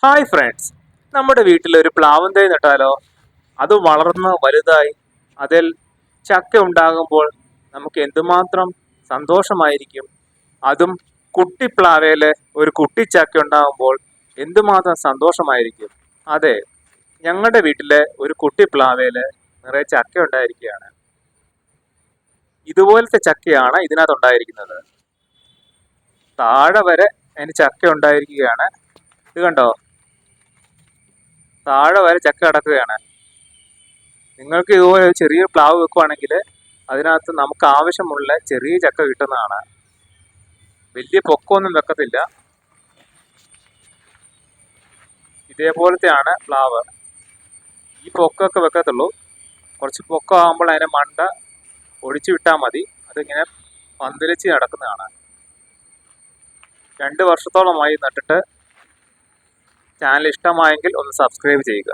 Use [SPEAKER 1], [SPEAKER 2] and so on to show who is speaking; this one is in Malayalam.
[SPEAKER 1] ഹായ് ഫ്രണ്ട്സ്, നമ്മുടെ വീട്ടിൽ ഒരു പ്ലാവും തൈ നട്ടാലോ? അത് വളർന്ന് വലുതായി അതിൽ ചക്ക ഉണ്ടാകുമ്പോൾ നമുക്ക് എന്തുമാത്രം സന്തോഷമായിരിക്കും. അതും കുട്ടിപ്ലാവേല് ഒരു കുട്ടി ചക്ക ഉണ്ടാകുമ്പോൾ എന്തുമാത്രം സന്തോഷമായിരിക്കും. അതെ, ഞങ്ങളുടെ വീട്ടിലെ ഒരു കുട്ടിപ്ലാവേല് നിറയെ ചക്ക ഉണ്ടായിരിക്കുകയാണ്. ഇതുപോലത്തെ ചക്കയാണ് ഇതിനകത്ത് ഉണ്ടായിരിക്കുന്നത്. താഴെ വരെ അതിന് ചക്ക ഉണ്ടായിരിക്കുകയാണ്. ഇത് കണ്ടോ, താഴെ വരെ ചക്ക കിടക്കുകയാണ്. നിങ്ങൾക്ക് ഇതുപോലെ ഒരു ചെറിയ പ്ലാവ് വെക്കുവാണെങ്കിൽ അതിനകത്ത് നമുക്ക് ആവശ്യമുള്ള ചെറിയ ചക്ക കിട്ടുന്നതാണ്. വലിയ പൊക്കമൊന്നും വെക്കത്തില്ല. ഇതേപോലത്തെയാണ് പ്ലാവ്. ഈ പൊക്കമൊക്കെ വെക്കത്തുള്ളൂ. കുറച്ച് പൊക്കമാകുമ്പോൾ അതിൻ്റെ മണ്ട ഒടിച്ചു വിട്ടാൽ മതി. അതിങ്ങനെ പന്തലിച്ച് നടക്കുന്നതാണ്. 2 വർഷത്തോളമായി നട്ടിട്ട്. ചാനൽ ഇഷ്ടമായെങ്കിൽ ഒന്ന് സബ്സ്ക്രൈബ് ചെയ്യുക.